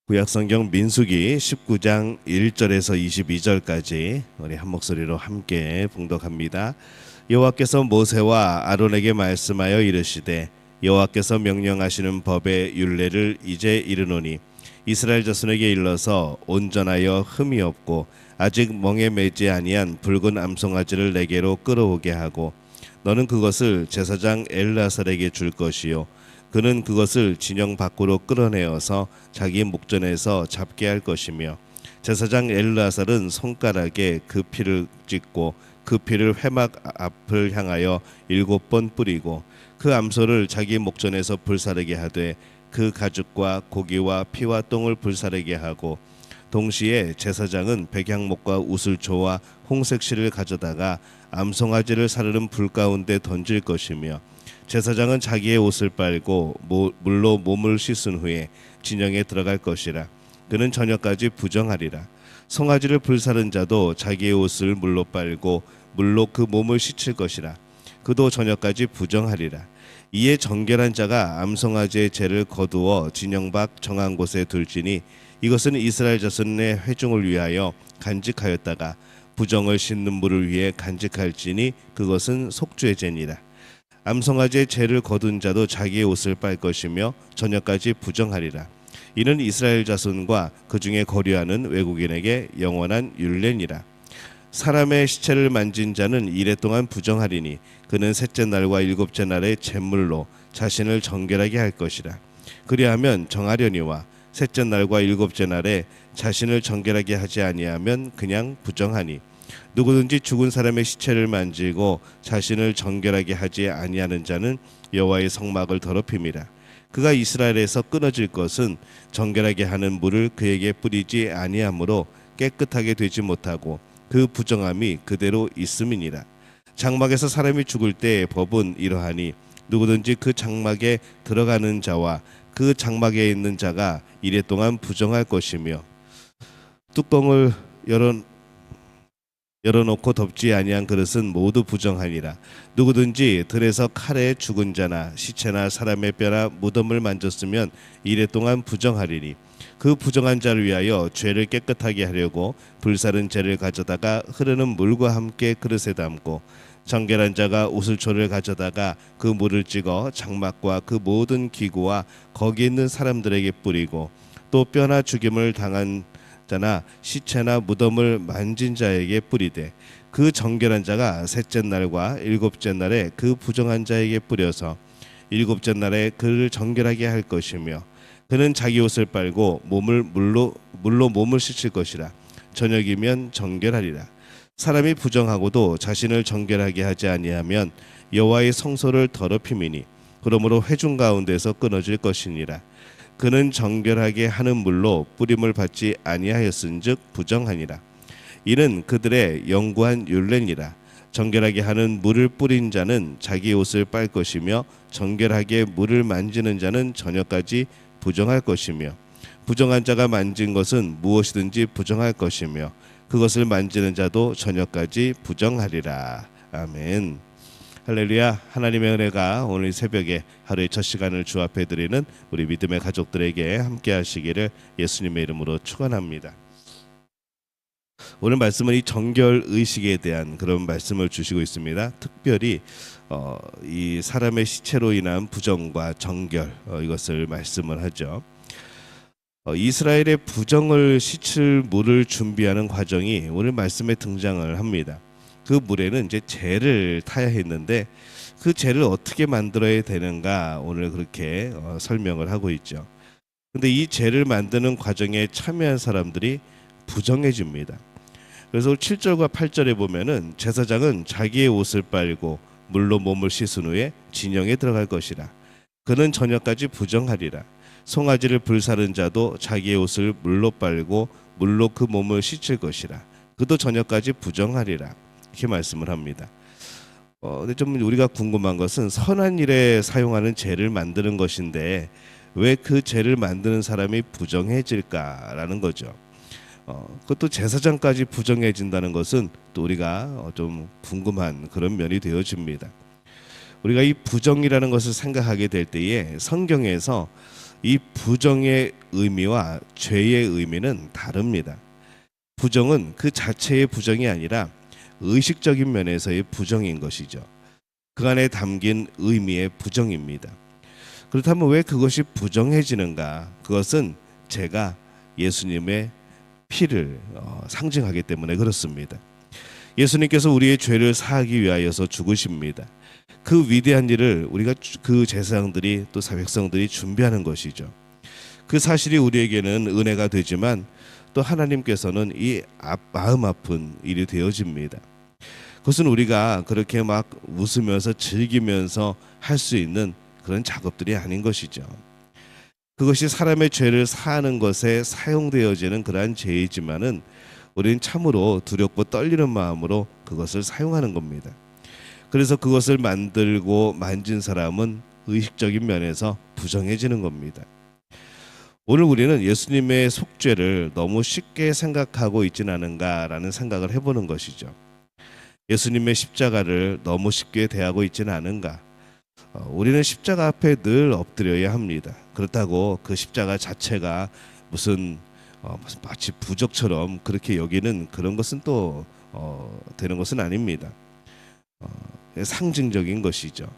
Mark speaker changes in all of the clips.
Speaker 1: 구약성경 민수기 19장 1절에서 22절까지 우리 한 목소리로 함께 봉독합니다. 여호와께서 모세와 아론에게 말씀하여 이르시되 여호와께서 명령하시는 법의 율례를 이제 이르노니 이스라엘 자손에게 일러서 온전하여 흠이 없고 아직 멍에 매지 아니한 붉은 암송아지를 내게로 끌어오게 하고 너는 그것을 제사장 엘르아살에게 줄 것이요 그는 그것을 진영 밖으로 끌어내어서 자기 목전에서 잡게 할 것이며 제사장 엘르아살은 손가락에 그 피를 찍고 그 피를 회막 앞을 향하여 7번 뿌리고 그 암소를 자기 목전에서 불사르게 하되 그 가죽과 고기와 피와 똥을 불사르게 하고 동시에 제사장은 백향목과 우슬초와 홍색 실을 가져다가 암송아지를 사르는 불 가운데 던질 것이며 제사장은 자기의 옷을 빨고 물로 몸을 씻은 후에 진영에 들어갈 것이라. 그는 저녁까지 부정하리라. 송아지를 불사른 자도 자기의 옷을 물로 빨고 물로 그 몸을 씻을 것이라. 그도 저녁까지 부정하리라. 이에 정결한 자가 암송아지의 죄를 거두어 진영 밖 정한 곳에 둘지니 이것은 이스라엘 자손의 회중을 위하여 간직하였다가 부정을 씻는 물을 위해 간직할지니 그것은 속죄 죄니라. 암송아지의 죄를 거둔 자도 자기의 옷을 빨 것이며 저녁까지 부정하리라. 이는 이스라엘 자손과 그 중에 거류하는 외국인에게 영원한 율례니라. 사람의 시체를 만진 자는 이래 동안 부정하리니 그는 셋째 날과 일곱째 날에 제물로 자신을 정결하게 할 것이라. 그리하면 정하려니와 셋째 날과 일곱째 날에 자신을 정결하게 하지 아니하면 그냥 부정하니 누구든지 죽은 사람의 시체를 만지고 자신을 정결하게 하지 아니하는 자는 여호와의 성막을 더럽힘이라. 그가 이스라엘에서 끊어질 것은 정결하게 하는 물을 그에게 뿌리지 아니하므로 깨끗하게 되지 못하고 그 부정함이 그대로 있음이니라. 장막에서 사람이 죽을 때의 법은 이러하니 누구든지 그 장막에 들어가는 자와 그 장막에 있는 자가 이래 동안 부정할 것이며 뚜껑을 열어놓고 덮지 아니한 그릇은 모두 부정하니라. 누구든지 들에서 칼에 죽은 자나 시체나 사람의 뼈나 무덤을 만졌으면 이래 동안 부정하리니 그 부정한 자를 위하여 죄를 깨끗하게 하려고 불사른 재를 가져다가 흐르는 물과 함께 그릇에 담고 정결한 자가 우슬초를 가져다가 그 물을 찍어 장막과 그 모든 기구와 거기 있는 사람들에게 뿌리고 또 뼈나 죽임을 당한 자나 시체나 무덤을 만진 자에게 뿌리되 그 정결한 자가 셋째 날과 일곱째 날에 그 부정한 자에게 뿌려서 일곱째 날에 그를 정결하게 할 것이며 그는 자기 옷을 빨고 물로 몸을 씻을 것이라. 저녁이면 정결하리라. 사람이 부정하고도 자신을 정결하게 하지 아니하면 여호와의 성소를 더럽힘이니 그러므로 회중 가운데서 끊어질 것이니라. 그는 정결하게 하는 물로 뿌림을 받지 아니하였은즉 부정하니라. 이는 그들의 영구한 율례니라. 정결하게 하는 물을 뿌린 자는 자기 옷을 빨 것이며 정결하게 물을 만지는 자는 저녁까지 부정할 것이며 부정한 자가 만진 것은 무엇이든지 부정할 것이며 그것을 만지는 자도 저녁까지 부정하리라. 아멘. 할렐루야. 하나님의 은혜가 오늘 새벽에 하루의 첫 시간을 주 앞에 드리는 우리 믿음의 가족들에게 함께 하시기를 예수님의 이름으로 축원합니다. 오늘 말씀은 이 정결 의식에 대한 그런 말씀을 주시고 있습니다. 특별히 이 사람의 시체로 인한 부정과 정결 이것을 말씀을 하죠. 이스라엘의 부정을 씻을 물을 준비하는 과정이 오늘 말씀에 등장을 합니다. 그 물에는 이제 재를 타야 했는데 그 재를 어떻게 만들어야 되는가 오늘 그렇게 설명을 하고 있죠. 근데 이 재를 만드는 과정에 참여한 사람들이 부정해집니다. 그래서 7절과 8절에 보면은 제사장은 자기의 옷을 빨고 물로 몸을 씻은 후에 진영에 들어갈 것이라. 그는 저녁까지 부정하리라. 송아지를 불사른 자도 자기의 옷을 물로 빨고 물로 그 몸을 씻을 것이라. 그도 저녁까지 부정하리라. 이렇게 말씀을 합니다. 근데 좀 우리가 궁금한 것은 선한 일에 사용하는 재를 만드는 것인데 왜 그 재를 만드는 사람이 부정해질까라는 거죠. 그것도 제사장까지 부정해진다는 것은 또 우리가 좀 궁금한 그런 면이 되어집니다. 우리가 이 부정이라는 것을 생각하게 될 때에 성경에서 이 부정의 의미와 죄의 의미는 다릅니다. 부정은 그 자체의 부정이 아니라 의식적인 면에서의 부정인 것이죠. 그 안에 담긴 의미의 부정입니다. 그렇다면 왜 그것이 부정해지는가? 그것은 제가 예수님의 피를 상징하기 때문에 그렇습니다. 예수님께서 우리의 죄를 사하기 위하여서 죽으십니다. 그 위대한 일을 우리가 그 제사장들이 또 백성들이 준비하는 것이죠. 그 사실이 우리에게는 은혜가 되지만 또 하나님께서는 이 마음 아픈 일이 되어집니다. 그것은 우리가 그렇게 막 웃으면서 즐기면서 할 수 있는 그런 작업들이 아닌 것이죠. 그것이 사람의 죄를 사하는 것에 사용되어지는 그러한 죄이지만은 우리는 참으로 두렵고 떨리는 마음으로 그것을 사용하는 겁니다. 그래서 그것을 만들고 만진 사람은 의식적인 면에서 부정해지는 겁니다. 오늘 우리는 예수님의 속죄를 너무 쉽게 생각하고 있지는 않은가라는 생각을 해보는 것이죠. 예수님의 십자가를 너무 쉽게 대하고 있지는 않은가. 우리는 십자가 앞에 늘 엎드려야 합니다. 그렇다고 그 십자가 자체가 무슨 마치 부적처럼 그렇게 여기는 그런 것은 또 되는 것은 아닙니다. 상징적인 것이죠.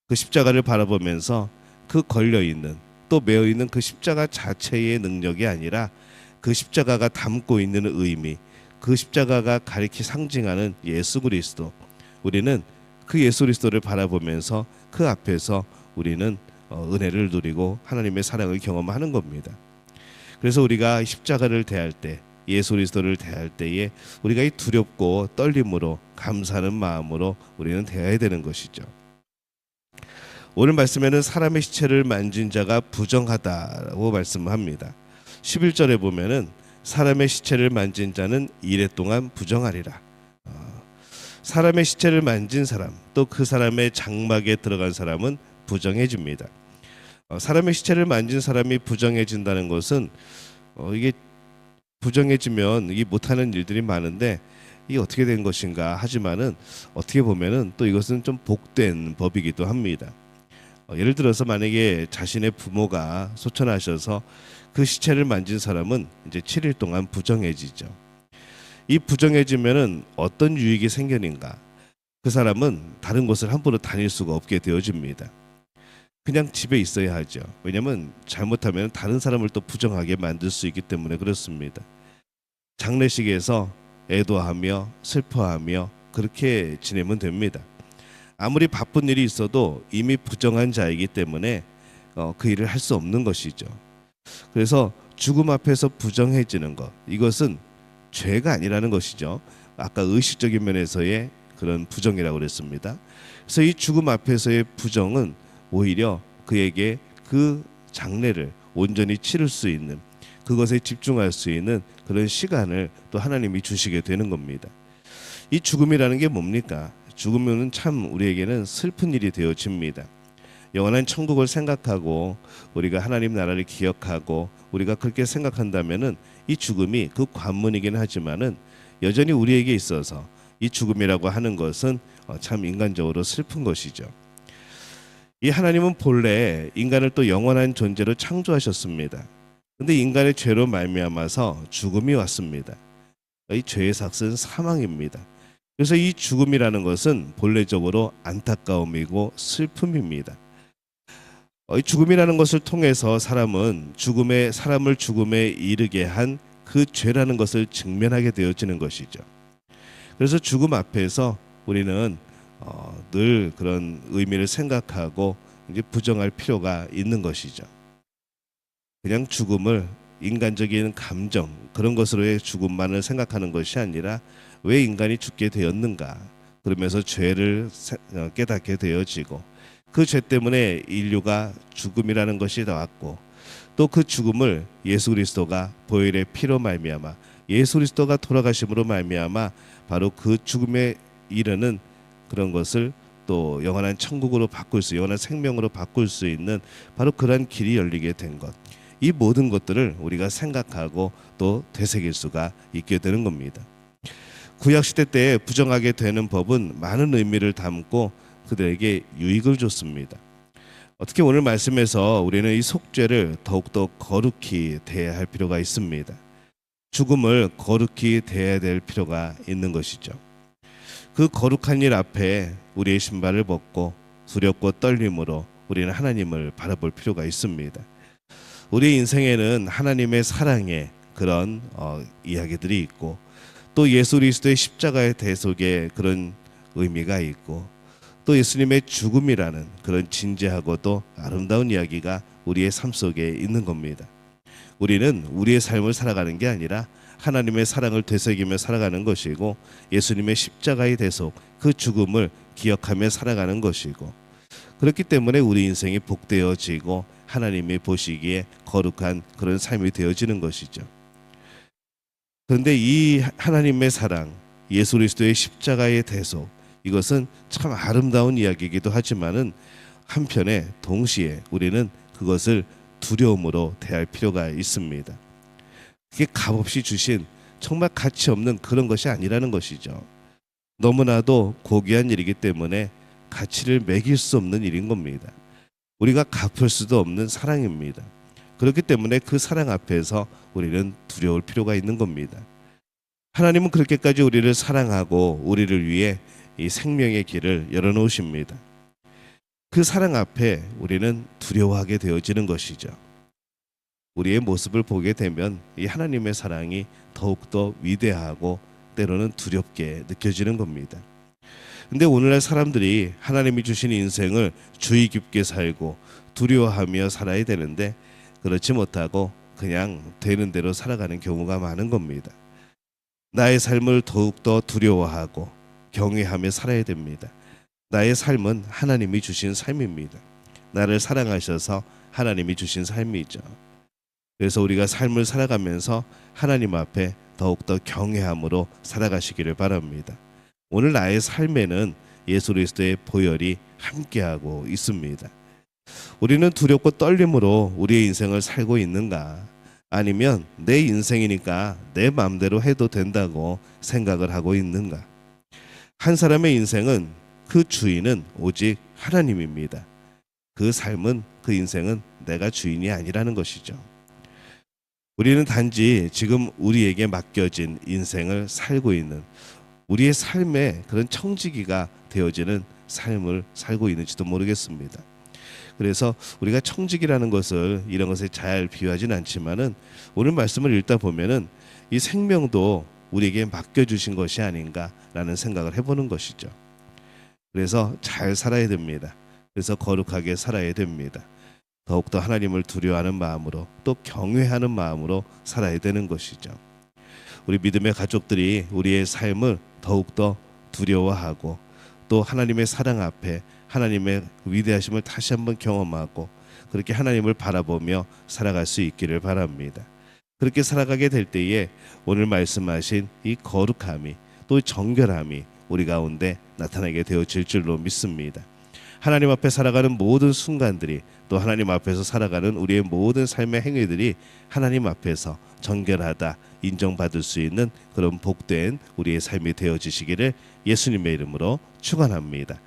Speaker 1: 그 십자가를 바라보면서 그 걸려 있는 또 매어 있는 그 십자가 자체의 능력이 아니라 그 십자가가 담고 있는 의미, 그 십자가가 가리키 상징하는 예수 그리스도, 우리는 그 예수 그리스도를 바라보면서 그 앞에서 우리는 은혜를 누리고 하나님의 사랑을 경험하는 겁니다. 그래서 우리가 십자가를 대할 때, 예수 그리스도를 대할 때에 우리가 이 두렵고 떨림으로 감사하는 마음으로 우리는 대해야 되는 것이죠. 오늘 말씀에는 사람의 시체를 만진 자가 부정하다고 말씀합니다. 11절에 보면은 사람의 시체를 만진 자는 이레 동안 부정하리라. 사람의 시체를 만진 사람, 또 그 사람의 장막에 들어간 사람은 부정해집니다. 사람의 시체를 만진 사람이 부정해진다는 것은 이게 부정해지면 이게 못하는 일들이 많은데 이게 어떻게 된 것인가 하지만은 어떻게 보면은 또 이것은 좀 복된 법이기도 합니다. 예를 들어서 만약에 자신의 부모가 소천하셔서 그 시체를 만진 사람은 이제 7일 동안 부정해지죠. 이 부정해지면은 어떤 유익이 생기는가? 그 사람은 다른 곳을 함부로 다닐 수가 없게 되어집니다. 그냥 집에 있어야 하죠. 왜냐하면 잘못하면 다른 사람을 또 부정하게 만들 수 있기 때문에 그렇습니다. 장례식에서 애도하며 슬퍼하며 그렇게 지내면 됩니다. 아무리 바쁜 일이 있어도 이미 부정한 자이기 때문에 그 일을 할 수 없는 것이죠. 그래서 죽음 앞에서 부정해지는 것, 이것은 죄가 아니라는 것이죠. 아까 의식적인 면에서의 그런 부정이라고 그랬습니다. 그래서 이 죽음 앞에서의 부정은 오히려 그에게 그 장례를 온전히 치를 수 있는, 그것에 집중할 수 있는 그런 시간을 또 하나님이 주시게 되는 겁니다. 이 죽음이라는 게 뭡니까? 죽으면 참 우리에게는 슬픈 일이 되어집니다. 영원한 천국을 생각하고 우리가 하나님 나라를 기억하고 우리가 그렇게 생각한다면은 이 죽음이 그 관문이긴 하지만은 여전히 우리에게 있어서 이 죽음이라고 하는 것은 참 인간적으로 슬픈 것이죠. 이 하나님은 본래 인간을 또 영원한 존재로 창조하셨습니다. 근데 인간의 죄로 말미암아서 죽음이 왔습니다. 이 죄의 삭은 사망입니다. 그래서 이 죽음이라는 것은 본래적으로 안타까움이고 슬픔입니다. 이 죽음이라는 것을 통해서 사람은 사람을 죽음에 이르게 한 그 죄라는 것을 직면하게 되어지는 것이죠. 그래서 죽음 앞에서 우리는 늘 그런 의미를 생각하고 이제 부정할 필요가 있는 것이죠. 그냥 죽음을 인간적인 감정 그런 것으로의 죽음만을 생각하는 것이 아니라 왜 인간이 죽게 되었는가, 그러면서 죄를 깨닫게 되어지고 그 죄 때문에 인류가 죽음이라는 것이 나왔고 또 그 죽음을 예수 그리스도가 보혈의 피로 말미암아 예수 그리스도가 돌아가심으로 말미암아 바로 그 죽음에 이르는 그런 것을 또 영원한 천국으로 바꿀 수, 영원한 생명으로 바꿀 수 있는 바로 그러한 길이 열리게 된 것, 이 모든 것들을 우리가 생각하고 또 되새길 수가 있게 되는 겁니다. 구약시대 때 부정하게 되는 법은 많은 의미를 담고 그들에게 유익을 줬습니다. 특히 오늘 말씀에서 우리는 이 속죄를 더욱더 거룩히 대해야 할 필요가 있습니다. 죽음을 거룩히 대해야 될 필요가 있는 것이죠. 그 거룩한 일 앞에 우리의 신발을 벗고 두렵고 떨림으로 우리는 하나님을 바라볼 필요가 있습니다. 우리 인생에는 하나님의 사랑의 그런 이야기들이 있고 또 예수 그리스도의 십자가의 대속의 그런 의미가 있고 또 예수님의 죽음이라는 그런 진지하고도 아름다운 이야기가 우리의 삶 속에 있는 겁니다. 우리는 우리의 삶을 살아가는 게 아니라 하나님의 사랑을 되새기며 살아가는 것이고 예수님의 십자가의 대속 그 죽음을 기억하며 살아가는 것이고 그렇기 때문에 우리 인생이 복되어지고 하나님이 보시기에 거룩한 그런 삶이 되어지는 것이죠. 그런데 이 하나님의 사랑, 예수 그리스도의 십자가의 대속 이것은 참 아름다운 이야기이기도 하지만은 한편에 동시에 우리는 그것을 두려움으로 대할 필요가 있습니다. 그게 값없이 주신 정말 가치 없는 그런 것이 아니라는 것이죠. 너무나도 고귀한 일이기 때문에 가치를 매길 수 없는 일인 겁니다. 우리가 갚을 수도 없는 사랑입니다. 그렇기 때문에 그 사랑 앞에서 우리는 두려울 필요가 있는 겁니다. 하나님은 그렇게까지 우리를 사랑하고 우리를 위해 이 생명의 길을 열어놓으십니다. 그 사랑 앞에 우리는 두려워하게 되어지는 것이죠. 우리의 모습을 보게 되면 이 하나님의 사랑이 더욱더 위대하고 때로는 두렵게 느껴지는 겁니다. 근데 오늘날 사람들이 하나님이 주신 인생을 주의 깊게 살고 두려워하며 살아야 되는데 그렇지 못하고 그냥 되는 대로 살아가는 경우가 많은 겁니다. 나의 삶을 더욱더 두려워하고 경외하며 살아야 됩니다. 나의 삶은 하나님이 주신 삶입니다. 나를 사랑하셔서 하나님이 주신 삶이죠. 그래서 우리가 삶을 살아가면서 하나님 앞에 더욱더 경외함으로 살아가시기를 바랍니다. 오늘 나의 삶에는 예수 그리스도의 보혈이 함께하고 있습니다. 우리는 두렵고 떨림으로 우리의 인생을 살고 있는가? 아니면 내 인생이니까 내 마음대로 해도 된다고 생각을 하고 있는가? 한 사람의 인생은 그 주인은 오직 하나님입니다. 그 삶은 그 인생은 내가 주인이 아니라는 것이죠. 우리는 단지 지금 우리에게 맡겨진 인생을 살고 있는 우리의 삶에 그런 청지기가 되어지는 삶을 살고 있는지도 모르겠습니다. 그래서 우리가 청지기라는 것을 이런 것에 잘 비유하진 않지만은 오늘 말씀을 읽다 보면은 이 생명도 우리에게 맡겨주신 것이 아닌가라는 생각을 해보는 것이죠. 그래서 잘 살아야 됩니다. 그래서 거룩하게 살아야 됩니다. 더욱더 하나님을 두려워하는 마음으로 또 경외하는 마음으로 살아야 되는 것이죠. 우리 믿음의 가족들이 우리의 삶을 더욱더 두려워하고 또 하나님의 사랑 앞에 하나님의 위대하심을 다시 한번 경험하고 그렇게 하나님을 바라보며 살아갈 수 있기를 바랍니다. 그렇게 살아가게 될 때에 오늘 말씀하신 이 거룩함이 또 정결함이 우리 가운데 나타나게 되어질 줄로 믿습니다. 하나님 앞에 살아가는 모든 순간들이 또 하나님 앞에서 살아가는 우리의 모든 삶의 행위들이 하나님 앞에서 정결하다 인정받을 수 있는 그런 복된 우리의 삶이 되어지시기를 예수님의 이름으로 축원합니다.